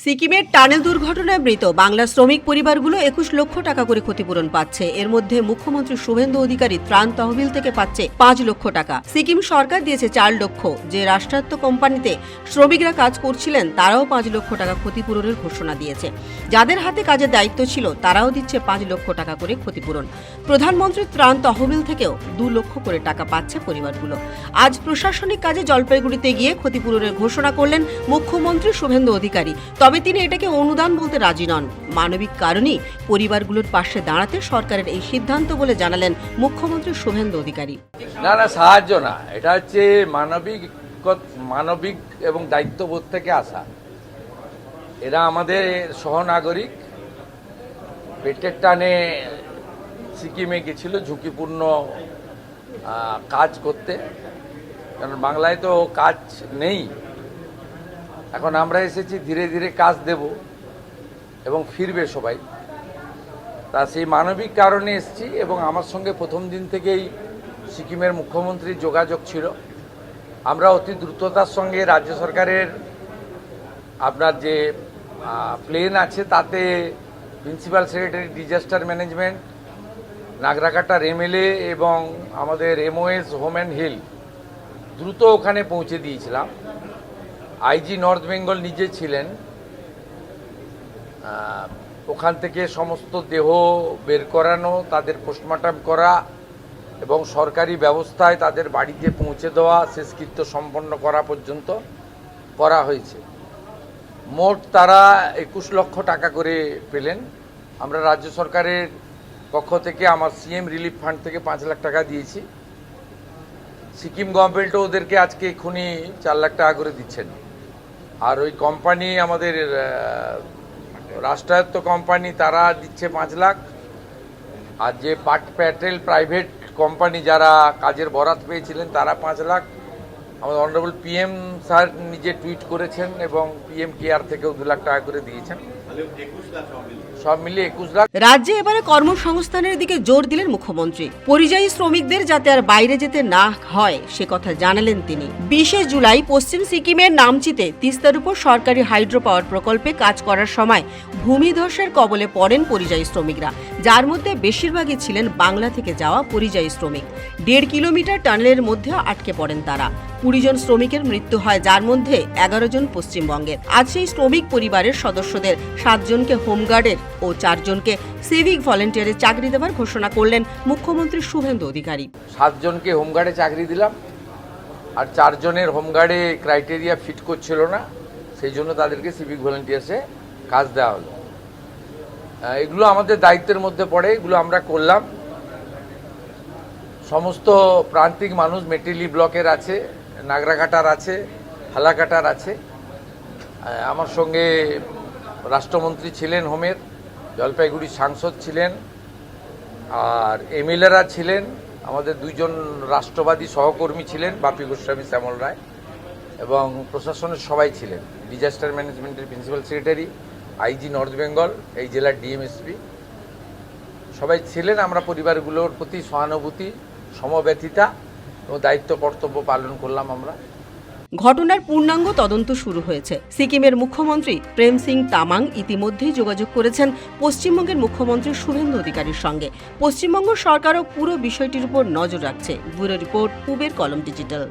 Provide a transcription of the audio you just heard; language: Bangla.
সিকিমের টানেল দুর্ঘটনায় মৃত বাংলা শ্রমিক পরিবারগুলো ২১ লক্ষ টাকা করে ক্ষতিপূরণ পাচ্ছে। এর মধ্যে মুখ্যমন্ত্রী শুভেন্দু অধিকারী ত্রাণ তহবিল থেকে পাচ্ছে ৫ লক্ষ টাকা। সিকিম সরকার দিয়েছে ৪ লক্ষ। যে রাষ্ট্রায়ত্ত কোম্পানিতে শ্রমিকরা কাজ করছিলেন তারাও ৫ লক্ষ টাকা ক্ষতিপূরণের ঘোষণা দিয়েছে। যাদের হাতে কাজের দায়িত্ব ছিল তারাও দিচ্ছে ৫ লক্ষ টাকা করে ক্ষতিপূরণ। প্রধানমন্ত্রীর ত্রাণ তহবিল থেকেও ২ লক্ষ করে টাকা পাচ্ছে পরিবারগুলো। আজ প্রশাসনিক কাজে জলপাইগুড়িতে গিয়ে ক্ষতিপূরণের ঘোষণা করলেন মুখ্যমন্ত্রী শুভেন্দু অধিকারী। তবে তিনি এটাকে অনুদান বলতে রাজি নন। মানবিক কারণেই পরিবারগুলোর পাশে দাঁড়াতে সরকারের এই সিদ্ধান্ত বলে জানালেন মুখ্যমন্ত্রী শুভেন্দু অধিকারী। না, সাহায্য না, এটা হচ্ছে মানবিক এবং দায়িত্ববোধ থেকে আসা। এরা আমাদের সহনাগরিক, পেটের টানে সিকিমে গেছিল ঝুঁকিপূর্ণ কাজ করতে, কারণ বাংলায় তো কাজ নেই। এখন আমরা এসেছি ধীরে ধীরে কাজ দেব এবং ফিরবে সবাই। তা সেই মানবিক কারণে এসেছি এবং আমার সঙ্গে প্রথম দিন থেকেই সিকিমের মুখ্যমন্ত্রীর যোগাযোগ ছিল। আমরা অতি দ্রুততার সঙ্গে রাজ্য সরকারের আপনার যে প্লেন আছে তাতে প্রিন্সিপাল সেক্রেটারি ডিজাস্টার ম্যানেজমেন্ট, নাগরাকাটার এমএলএ এবং আমাদের এমওএস হোম অ্যান্ড হিল দ্রুত ওখানে পৌঁছে দিয়েছিলাম। আইজি নর্থ বেঙ্গল নিজে ছিলেন, ওখান থেকে সমস্ত দেহ বের করানো, তাদের পোস্টমর্টম করা এবং সরকারি ব্যবস্থায় তাদের বাড়িতে পৌঁছে দেওয়া, শেষকৃত্য সম্পন্ন করা পর্যন্ত করা হয়েছে। মোট তারা ২১ লক্ষ টাকা করে পেলেন। আমরা রাজ্য সরকারের পক্ষ থেকে আমার সিএম রিলিফ ফান্ড থেকে ৫ লাখ টাকা দিয়েছি। সিকিম গভর্নমেন্টও ওদেরকে আজকে এক্ষুনি ৪ লাখ টাকা করে দিচ্ছেন। আর ওই কোম্পানি আমাদের রাষ্ট্রায়ত্ত কোম্পানি তারা দিচ্ছে ৫ লাখ। আর যে পাট প্যাটেল প্রাইভেট কোম্পানি যারা কাজের বরাত পেয়েছিলেন তারা ৫ লাখ। আমাদের অনারেবল পিএম স্যার নিজে টুইট করেছেন এবং পিএম কেয়ার থেকেও ২ লাখ টাকা করে দিয়েছেন। সব মিলিয়ে ২১ লাখ। রাজ্যে এবারে কর্মসংস্থানের দিকে জোর দিলেন মুখ্যমন্ত্রী। পরিযায়ী শ্রমিকদের যাতে আর বাইরে যেতে না হয় সে কথা জানালেন তিনি। ২০ জুলাই পশ্চিম সিকিমের নামচিতে তিস্তার উপর সরকারি হাইড্রো পাওয়ার প্রকল্পে কাজ করার সময় ভূমিধসের কবলে পড়েন পরিযায়ী শ্রমিকরা, যার মধ্যে বেশিরভাগই ছিলেন বাংলা থেকে যাওয়া পরিযায়ী শ্রমিক। ১.৫ কিলোমিটার টানেলের মধ্যে আটকে পড়েন তারা। ২০ জন শ্রমিকের মৃত্যু হয়, যার মধ্যে ১১ জন পশ্চিমবঙ্গের। আজ সেই শ্রমিক পরিবারের সদস্যদের ৭ জনকে হোমগার্ডের ও ৪ জনকে সিভিক ভলেন্টিয়ারে চাকরি দেওয়ার ঘোষণা করলেন মুখ্যমন্ত্রী শুভেন্দু অধিকারী। ৭ জনকে হোমগার্ডে চাকরি দিলাম, আর ৪ জনের হোমগার্ডে ক্রাইটেরিয়া ফিট করছিল না, সেই জন্য তাদেরকে সিভিক ভলেন্টিয়ার্সে কাজ দেওয়া হলো। এগুলো আমাদের দায়িত্বের মধ্যে পড়ে, এগুলো আমরা করলাম। সমস্ত প্রান্তিক মানুষ মেটেলি ব্লকের আছে, নাগরাকাটার আছে, হালাকাটার আছে। আমার সঙ্গে রাষ্ট্রমন্ত্রী ছিলেন হোমের, জলপাইগুড়ির সাংসদ ছিলেন, আর এমএলএরা ছিলেন, আমাদের ২ জন রাষ্ট্রবাদী সহকর্মী ছিলেন, বাপি গোস্বামী, শ্যামল রায়, এবং প্রশাসনের সবাই ছিলেন। ডিজাস্টার ম্যানেজমেন্টের principal secretary, IG north Bengal, এই জেলার ডিএমএসপি সবাই ছিলেন। আমরা পরিবারগুলোর প্রতি সহানুভূতি, সমব্যথিতা ও দায়িত্ব কর্তব্য পালন করলাম আমরা। ঘটনার পূর্ণাঙ্গ তদন্ত শুরু হয়েছে। সিকিমের মুখ্যমন্ত্রী প্রেম সিং তামাং ইতিমধ্যেই যোগাযোগ করেছেন পশ্চিমবঙ্গের মুখ্যমন্ত্রী শুভেন্দু অধিকারীর সঙ্গে। পশ্চিমবঙ্গ সরকারও পুরো বিষয়টির উপর নজর রাখছে। ব্যুরো রিপোর্ট, পূবের কলম ডিজিটাল।